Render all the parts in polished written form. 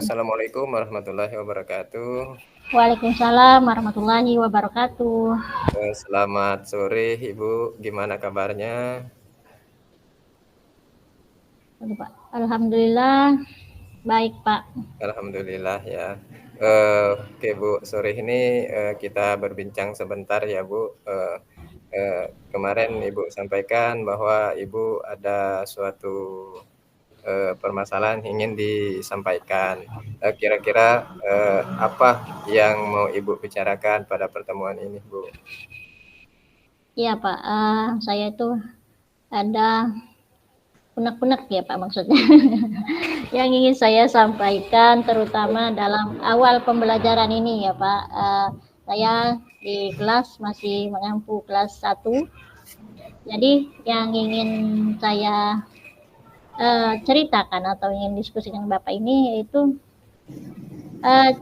Assalamualaikum warahmatullahi wabarakatuh. Waalaikumsalam warahmatullahi wabarakatuh. Selamat sore Ibu, gimana kabarnya? Aduh, Pak. Alhamdulillah baik Pak. Alhamdulillah ya. Oke Bu, sore ini kita berbincang sebentar ya Bu. Kemarin Ibu sampaikan bahwa Ibu ada suatu permasalahan ingin disampaikan. Kira-kira apa yang mau Ibu bicarakan pada pertemuan ini Bu? Iya Pak, saya itu ada unek-unek ya Pak maksudnya yang ingin saya sampaikan terutama dalam awal pembelajaran ini ya Pak. Saya di kelas masih mengampu kelas 1. Jadi yang ingin saya ceritakan atau ingin diskusi dengan Bapak ini yaitu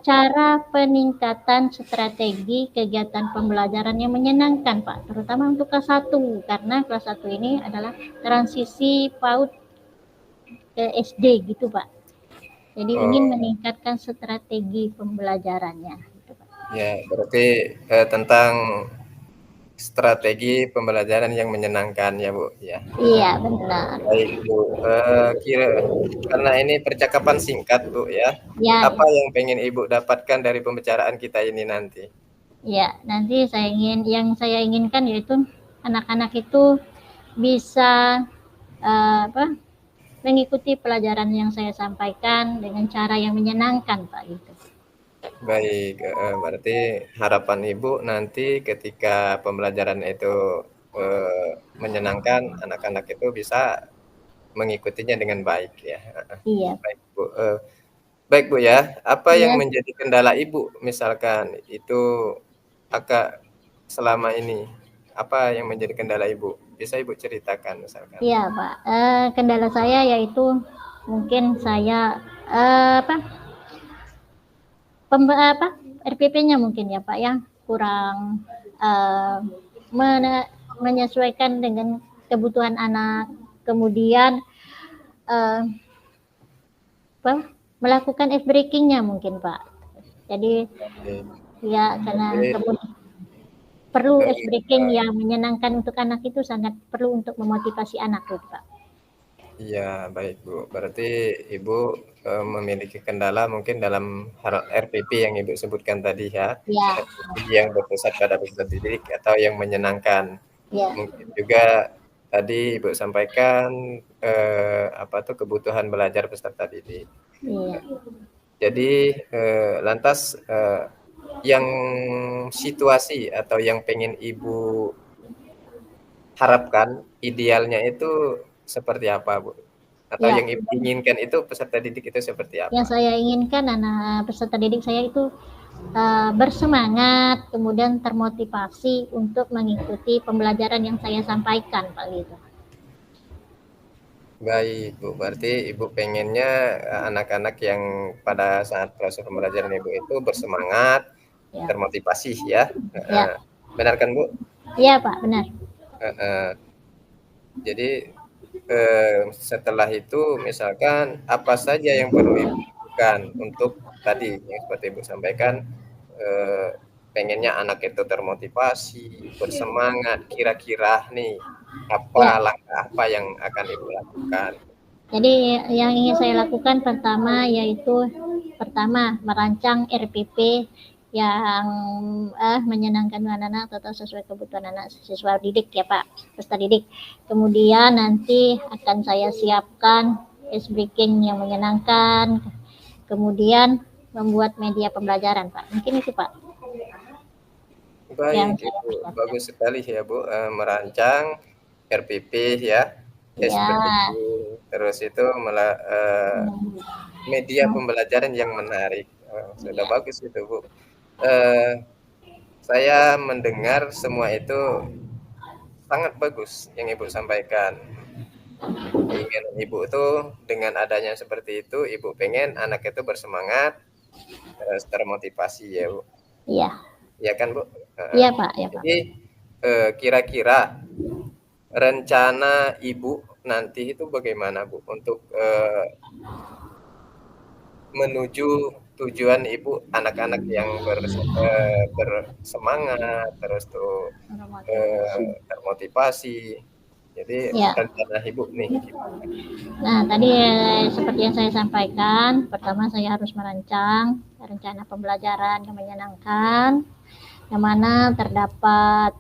cara peningkatan strategi kegiatan pembelajaran yang menyenangkan Pak, terutama untuk kelas 1 karena kelas 1 ini adalah transisi PAUD ke SD gitu Pak. Jadi ingin Oh, meningkatkan strategi pembelajarannya gitu, Pak. ya, berarti tentang strategi pembelajaran yang menyenangkan ya Bu ya. Iya benar. Baik Bu, karena ini percakapan singkat Bu ya. Ya, Apa yang pengen Ibu dapatkan dari pembicaraan kita ini nanti? ya nanti yang saya inginkan yaitu anak-anak itu bisa apa mengikuti pelajaran yang saya sampaikan dengan cara yang menyenangkan Pak gitu. Baik, berarti harapan Ibu nanti ketika pembelajaran itu menyenangkan, anak-anak itu bisa mengikutinya dengan baik ya. Iya, Baik Bu. Baik Bu ya, apa yang iya, menjadi kendala Ibu misalkan itu Kakak selama ini? Apa yang menjadi kendala Ibu? Bisa Ibu ceritakan misalkan? iya Pak. Kendala saya yaitu mungkin saya apa RPP-nya mungkin ya Pak ya kurang eh, menyesuaikan dengan kebutuhan anak. Kemudian eh, apa, melakukan F breakingnya mungkin Pak. Jadi Oke. ya karena Jadi, perlu F eee, breaking yang menyenangkan untuk anak itu sangat perlu untuk memotivasi anak gitu Pak. iya baik Bu, berarti Ibu, memiliki kendala mungkin dalam hal RPP yang Ibu sebutkan tadi ya, Ya, RPP yang berpusat pada peserta didik atau yang menyenangkan. ya, Mungkin juga tadi Ibu sampaikan, apa tuh, kebutuhan belajar peserta didik. iya. Jadi, lantas, yang situasi atau yang pengen Ibu harapkan, idealnya itu seperti apa, Bu? Atau Ya, yang Ibu inginkan itu peserta didik itu seperti yang apa? saya inginkan anak peserta didik saya itu bersemangat, kemudian termotivasi untuk mengikuti pembelajaran yang saya sampaikan, Pak gitu. Baik, Bu, berarti Ibu pengennya, anak-anak yang pada saat proses pembelajaran Ibu itu bersemangat, Ya, termotivasi ya? Heeh. ya, Benar kan, Bu? iya Pak, benar. Heeh. Jadi, setelah itu misalkan apa saja yang perlu Ibu lakukan untuk tadi yang seperti Ibu sampaikan, eee, pengennya anak itu termotivasi, bersemangat, kira-kira nih apa Ya, langkah apa yang akan Ibu lakukan? jadi yang ingin saya lakukan pertama merancang RPP yang menyenangkan anak-anak atau sesuai kebutuhan anak siswa didik ya Pak, peserta didik. Kemudian nanti akan saya siapkan case breaking yang menyenangkan, kemudian membuat media pembelajaran Pak. Mungkin itu Pak yang Baik, saya itu persiapkan. bagus sekali ya, Bu, merancang RPP ya, case Ya, breaking, terus itu media pembelajaran yang menarik. Sudah ya, bagus itu, Bu. Eee, saya mendengar semua itu sangat bagus yang Ibu sampaikan. Keinginan Ibu itu dengan adanya seperti itu, Ibu pengen anak itu bersemangat, terus termotivasi ya, Bu. iya, Iya kan, Bu? Heeh. iya Pak, ya Pak. Jadi, kira-kira rencana Ibu nanti itu bagaimana, Bu, untuk, menuju tujuan Ibu, anak-anak yang bersemangat, terus tuh Termotivasi. termotivasi. Jadi Ya. rencana Ibu nih gimana? Nah, tadi seperti yang saya sampaikan, pertama saya harus merancang rencana pembelajaran yang menyenangkan, yang mana terdapat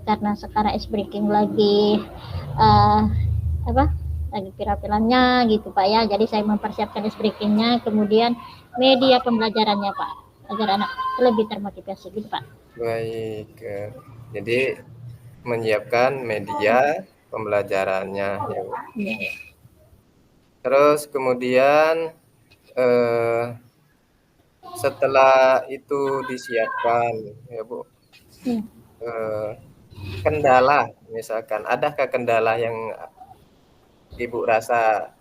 karena sekarang Breaking lagi eh, apa lagi viral-viralnya gitu Pak ya. Jadi saya mempersiapkan Breakingnya, kemudian media pembelajarannya Pak, agar anak lebih termotivasi gitu Pak. Baik, jadi menyiapkan media pembelajarannya ya Bu. Ya. Terus kemudian setelah itu disiapkan ya Bu, Ya. eh, kendala misalkan, adakah kendala yang Ibu rasa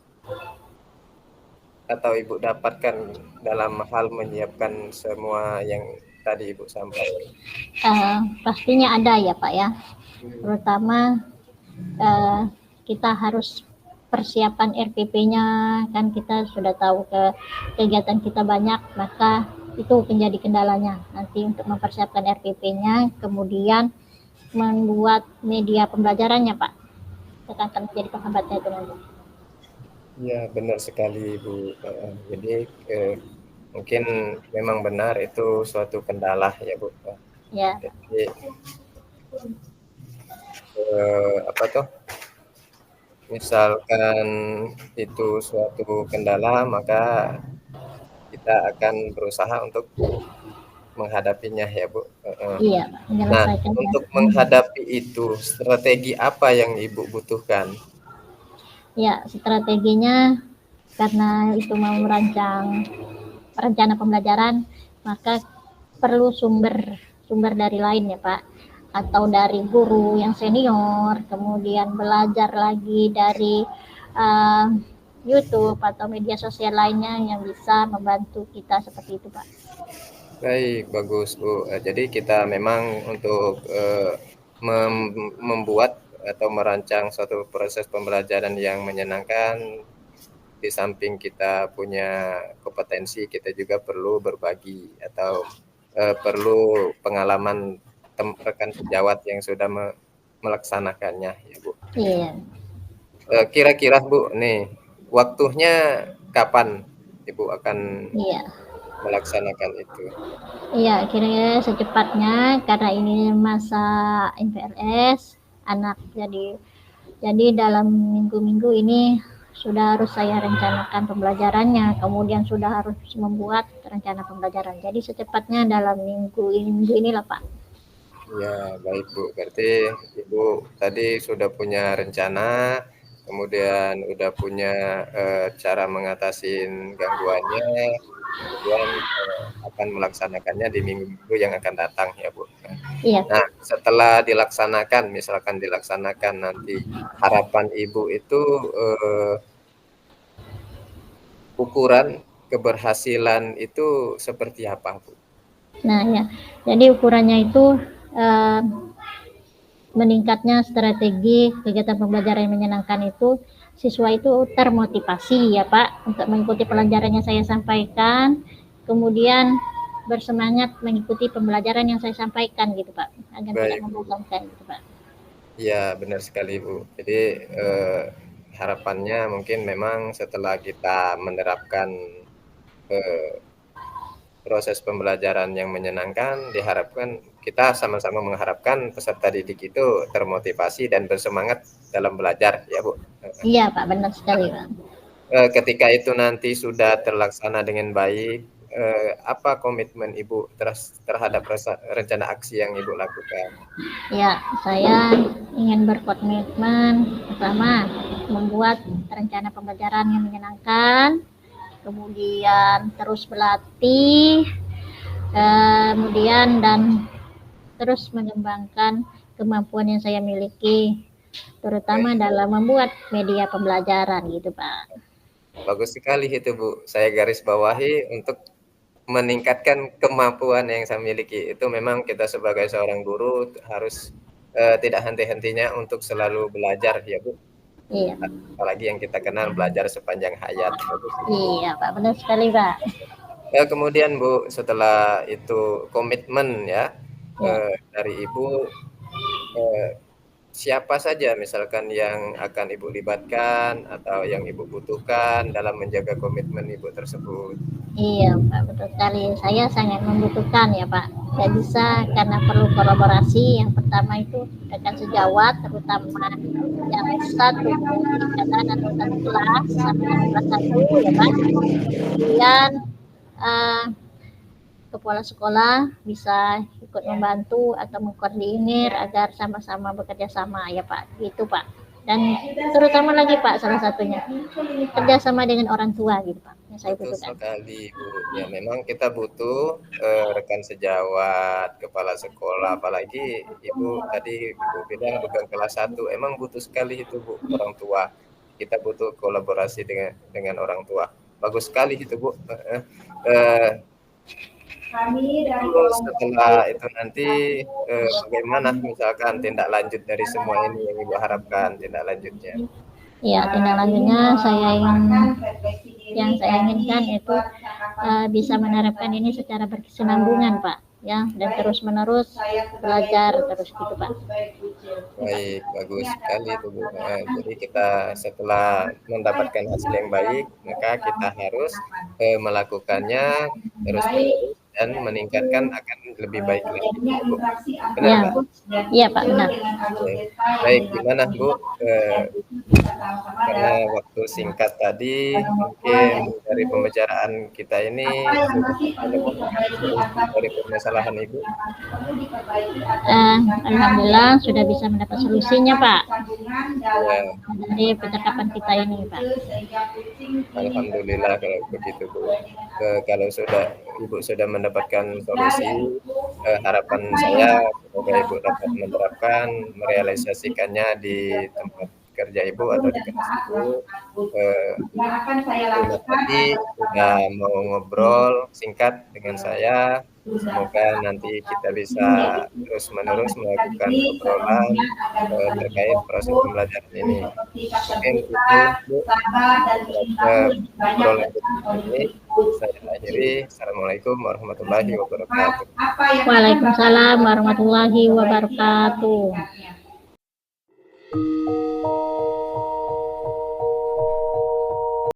atau Ibu dapatkan dalam hal menyiapkan semua yang tadi Ibu sampaikan? Pastinya ada ya Pak ya, Hmm. terutama uh, kita harus persiapan RPP-nya, kan kita sudah tahu kegiatan kita banyak, maka itu menjadi kendalanya nanti untuk mempersiapkan RPP-nya, kemudian membuat media pembelajarannya Pak, itu akan menjadi penghambatnya itu nanti. Ya, benar sekali Bu. Jadi mungkin memang benar itu suatu kendala ya Bu. Ya. Jadi apa tuh? Misalkan itu suatu kendala, maka kita akan berusaha untuk menghadapinya ya Bu. Iya Pak, Nah, menyelesaikannya. untuk menghadapi itu, strategi apa yang Ibu butuhkan? Ya, strateginya karena itu mau merancang rencana pembelajaran, maka perlu sumber dari lain ya Pak, atau dari guru yang senior, kemudian belajar lagi dari uh, YouTube atau media sosial lainnya yang bisa membantu kita seperti itu Pak. Baik, bagus Bu. Jadi kita memang untuk membuat atau merancang suatu proses pembelajaran yang menyenangkan, di samping kita punya kompetensi, kita juga perlu berbagi atau perlu pengalaman rekan sejawat yang sudah melaksanakannya ya Bu. Iya. Kira-kira Bu nih, waktunya kapan Ibu akan Iya. melaksanakan itu? Iya, kira-kira secepatnya karena ini masa MPLS anak, jadi dalam minggu-minggu ini sudah harus saya rencanakan pembelajarannya, kemudian sudah harus membuat rencana pembelajaran. Jadi secepatnya dalam minggu inilah Pak. Ya, baik Bu. Berarti Ibu tadi sudah punya rencana, kemudian udah punya cara mengatasi gangguannya, kemudian akan melaksanakannya di minggu-minggu yang akan datang ya Bu. Iya. Nah, setelah dilaksanakan, misalkan dilaksanakan nanti, harapan Ibu itu ukuran keberhasilan itu seperti apa Bu? Nah ya, jadi ukurannya itu eh, meningkatnya strategi kegiatan pembelajaran yang menyenangkan itu, siswa itu termotivasi ya Pak untuk mengikuti pelajaran yang saya sampaikan, kemudian bersemangat mengikuti pembelajaran yang saya sampaikan gitu Pak, agar tidak Baik Bu. membosankan gitu Pak. Ya, benar sekali Bu. Jadi harapannya mungkin memang setelah kita menerapkan proses pembelajaran yang menyenangkan, diharapkan kita sama-sama mengharapkan peserta didik itu termotivasi dan bersemangat dalam belajar ya Bu. Iya Pak, benar sekali Pak. Ketika itu nanti sudah terlaksana dengan baik, apa komitmen Ibu terhadap rencana aksi yang Ibu lakukan? Ya, saya ingin berkomitmen pertama membuat rencana pembelajaran yang menyenangkan, kemudian terus berlatih, kemudian dan terus mengembangkan kemampuan yang saya miliki, terutama dalam membuat media pembelajaran gitu Pak. Bagus sekali itu Bu. Saya garis bawahi untuk meningkatkan kemampuan yang saya miliki. Itu memang kita sebagai seorang guru harus tidak henti-hentinya untuk selalu belajar ya Bu. Iya. Apalagi yang kita kenal belajar sepanjang hayat. Iya, Pak, benar sekali, Pak. Ya, kemudian Bu, setelah itu komitmen ya Ya. dari Ibu, eh, siapa saja misalkan yang akan Ibu libatkan atau yang Ibu butuhkan dalam menjaga komitmen Ibu tersebut? Iya, Pak, betul sekali. Saya sangat membutuhkan ya, Pak. Nggak bisa karena perlu kolaborasi. Yang pertama itu rekan sejawat, terutama yang satu tingkatan atau satu kelas sama kelas satu ya, Pak. Kemudian uh, kepala sekolah bisa ikut membantu atau mengkoordinir agar sama-sama bekerja sama ya Pak. Gitu Pak. Dan terutama lagi Pak salah satunya kerjasama dengan orang tua gitu Pak. Yang saya Betul butuhkan. sekali Bu. Ya memang kita butuh rekan sejawat, kepala sekolah, apalagi Ibu tadi Ibu bilang bukan kelas 1, emang butuh sekali itu Bu orang tua. Kita butuh kolaborasi dengan orang tua. Bagus sekali itu Bu. Setelah itu nanti bagaimana misalkan tindak lanjut dari semua ini yang Ibu harapkan tindak lanjutnya? Ya, tindak lanjutnya yang saya inginkan itu bisa menerapkan ini secara berkesinambungan Pak ya, dan terus menerus belajar terus gitu Pak. Baik, bagus sekali itu Bu. Jadi kita setelah mendapatkan hasil yang baik, maka kita harus melakukannya terus-menerus dan meningkatkan akan lebih baik lagi, Bu. Benar, Ya, Pak? iya Pak, benar. Oke. Baik, gimana Bu? Karena waktu singkat tadi, mungkin dari pembicaraan kita ini sudah menemukan solusi dari permasalahan Ibu. Alhamdulillah sudah bisa mendapat solusinya Pak Ya, dari percakapan kita ini Pak. alhamdulillah kalau begitu Bu. Kalau Ibu sudah mendapatkan solusi, harapan saya semoga Ibu dapat menerapkan, merealisasikannya di tempat kerja Ibu atau di kelas Ibu. Terima kasih sudah mau ngobrol singkat dengan saya. Semoga nanti kita bisa terus-menerus melakukan obrolan terkait proses pembelajaran ini. Mungkin itu Bu, obrolan kita ini saya akhiri. Assalamualaikum warahmatullahi wabarakatuh. Waalaikumsalam warahmatullahi wabarakatuh.